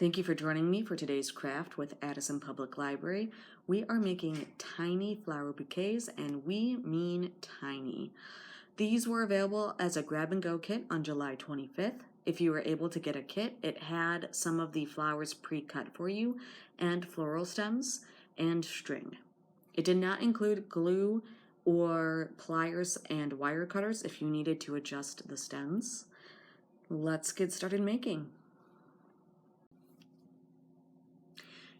Thank you for joining me for today's craft with Addison Public Library. We are making tiny flower bouquets, and we mean tiny. These were available as a grab-and-go kit on July 25th. If you were able to get a kit, it had some of the flowers pre-cut for you, and floral stems, and string. It did not include glue or pliers and wire cutters if you needed to adjust the stems. Let's get started making.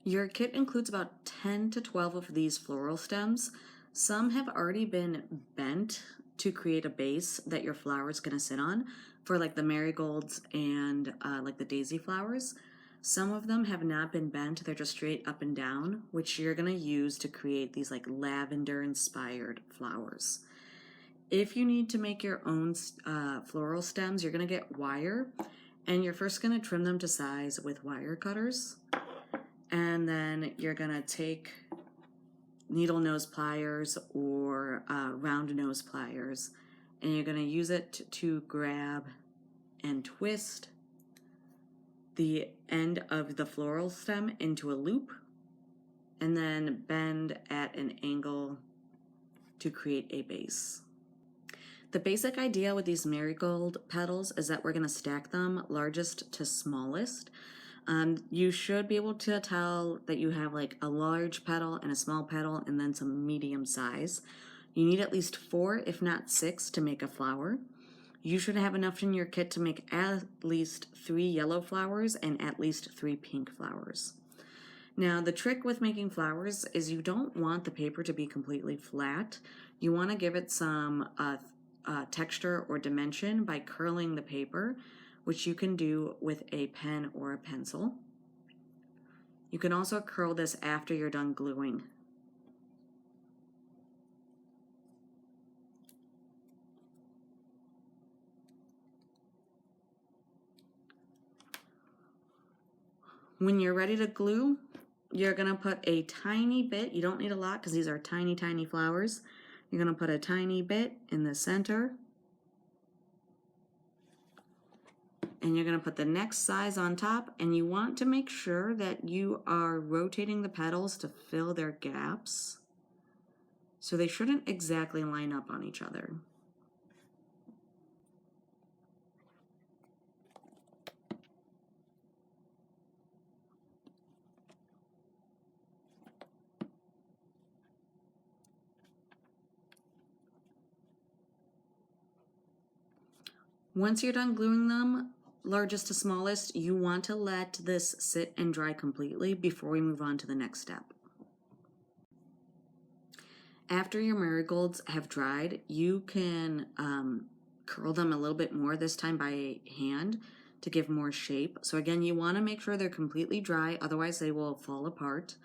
Your kit includes about 10 to 12 of these floral stems. Some have already been bent to create a base that your flower is going to sit on for like the marigolds and like the daisy flowers. Some of them have not been bent, they're just straight up and down, which you're going to use to create these like lavender inspired flowers. If you need to make your own floral stems, you're going to get wire, and you're first going to trim them to size with wire cutters. And then you're gonna take needle nose pliers or round nose pliers, and you're gonna use it to grab and twist the end of the floral stem into a loop, and then bend at an angle to create a base. The basic idea with these marigold petals is that we're gonna stack them largest to smallest. You should be able to tell that you have like a large petal and a small petal and then some medium size. You need at least 4, if not 6, to make a flower. You should have enough in your kit to make at least 3 yellow flowers and at least 3 pink flowers. Now, the trick with making flowers is you don't want the paper to be completely flat. You want to give it some texture or dimension by curling the paper, which you can do with a pen or a pencil. You can also curl this after you're done gluing. When you're ready to glue, you're gonna put a tiny bit, you don't need a lot because these are tiny, tiny flowers. You're gonna put a tiny bit in the center, and you're going to put the next size on top, and you want to make sure that you are rotating the petals to fill their gaps, so they shouldn't exactly line up on each other. Once you're done gluing them, largest to smallest, you want to let this sit and dry completely before we move on to the next step. After your marigolds have dried, you can curl them a little bit more, this time by hand, to give more shape. So again, you want to make sure they're completely dry, otherwise they will fall apart.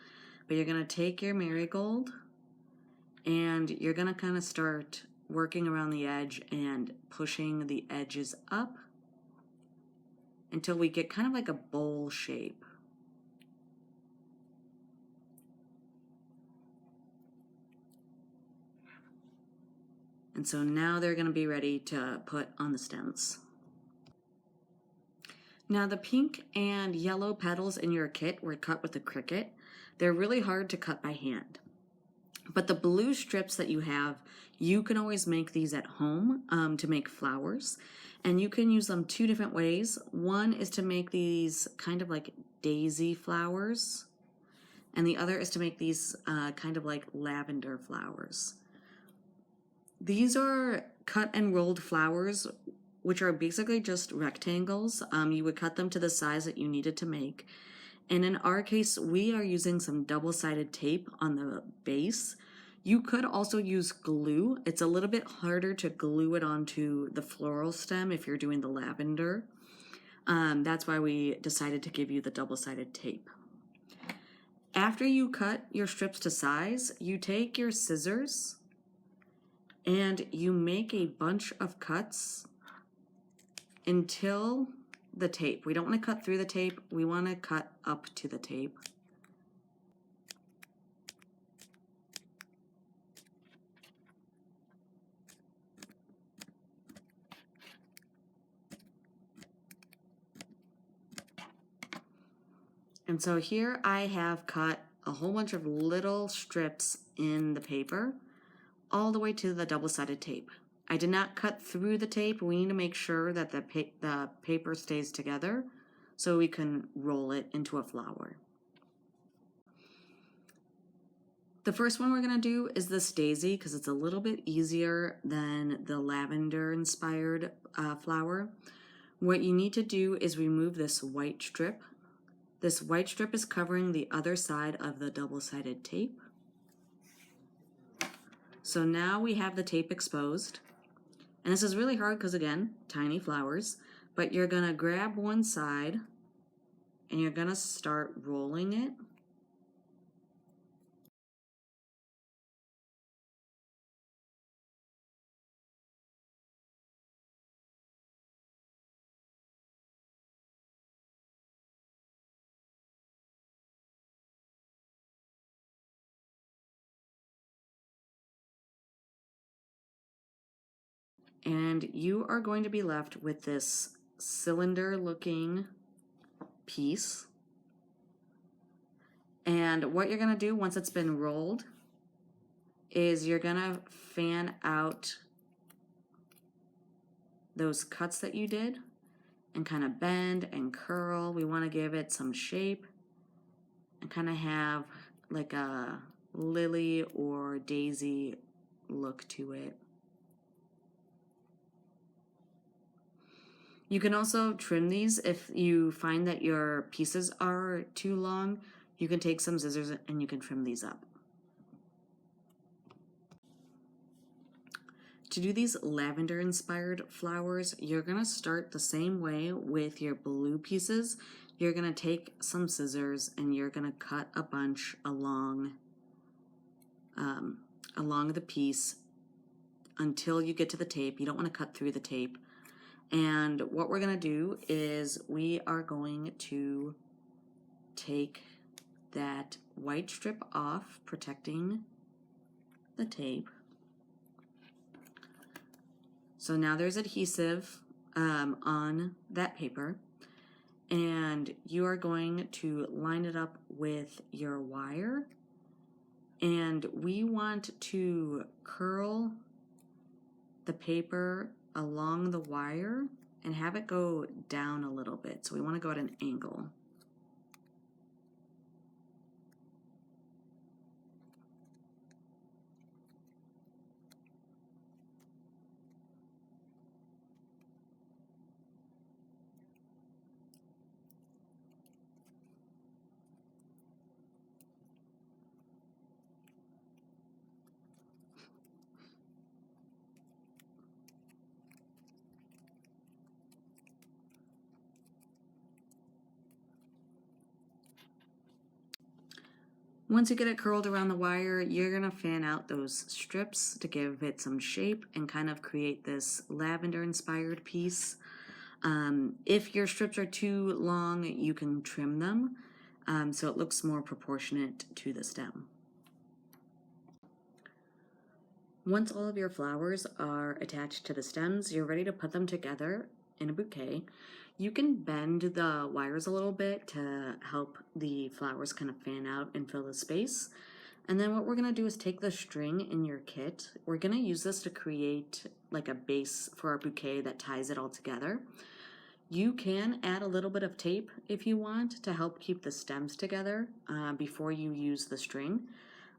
But you're going to take your marigold and you're going to kind of start working around the edge and pushing the edges up until we get kind of like a bowl shape. And so now they're going to be ready to put on the stems. Now the pink and yellow petals in your kit were cut with a Cricut. They're really hard to cut by hand. But the blue strips that you have, you can always make these at home to make flowers. And you can use them 2 different ways. One is to make these kind of like daisy flowers, and the other is to make these kind of like lavender flowers. These are cut and rolled flowers, which are basically just rectangles. You would cut them to the size that you needed to make. And in our case, we are using some double-sided tape on the base. You could also use glue. It's a little bit harder to glue it onto the floral stem if you're doing the lavender. That's why we decided to give you the double-sided tape. After you cut your strips to size, you take your scissors and you make a bunch of cuts until the tape. We don't want to cut through the tape, we want to cut up to the tape. And so here I have cut a whole bunch of little strips in the paper all the way to the double-sided tape. I did not cut through the tape. We need to make sure that the paper stays together so we can roll it into a flower. The first one we're going to do is this daisy because it's a little bit easier than the lavender inspired flower. What you need to do is remove this white strip. This white strip is covering the other side of the double-sided tape. So now we have the tape exposed. And this is really hard because, again, tiny flowers. But you're going to grab one side and you're going to start rolling it. And you are going to be left with this cylinder looking piece. And what you're going to do once it's been rolled is you're going to fan out those cuts that you did and kind of bend and curl. We want to give it some shape and kind of have like a lily or daisy look to it. You can also trim these if you find that your pieces are too long. You can take some scissors and you can trim these up. To do these lavender inspired flowers, you're going to start the same way with your blue pieces. You're going to take some scissors and you're going to cut a bunch along the piece until you get to the tape. You don't want to cut through the tape. And what we're going to do is we are going to take that white strip off, protecting the tape. So now there's adhesive on that paper, and you are going to line it up with your wire, and we want to curl the paper along the wire and have it go down a little bit. So we want to go at an angle. Once you get it curled around the wire, you're going to fan out those strips to give it some shape and kind of create this lavender inspired piece. If your strips are too long, you can trim them so it looks more proportionate to the stem. Once all of your flowers are attached to the stems, you're ready to put them together in a bouquet. You can bend the wires a little bit to help the flowers kind of fan out and fill the space. And then what we're going to do is take the string in your kit. We're going to use this to create like a base for our bouquet that ties it all together. You can add a little bit of tape if you want to help keep the stems together before you use the string.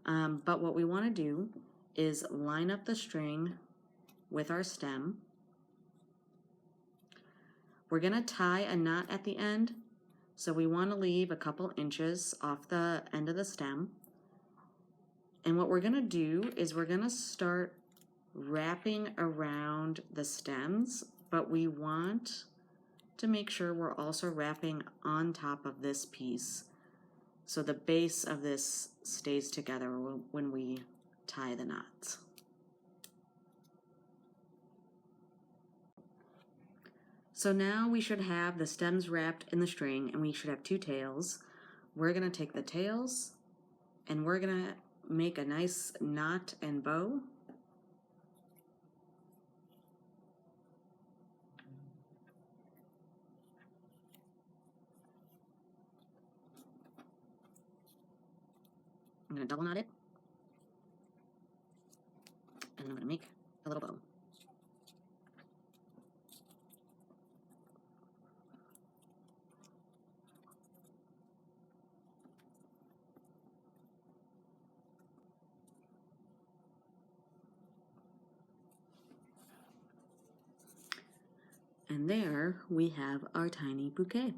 But what we want to do is line up the string with our stem. We're going to tie a knot at the end, so we want to leave a couple inches off the end of the stem. And what we're going to do is we're going to start wrapping around the stems, but we want to make sure we're also wrapping on top of this piece so the base of this stays together when we tie the knots. So now we should have the stems wrapped in the string and we should have two tails. We're going to take the tails and we're going to make a nice knot and bow. going to double knot it, and I'm going to make a little bow. And there we have our tiny bouquet.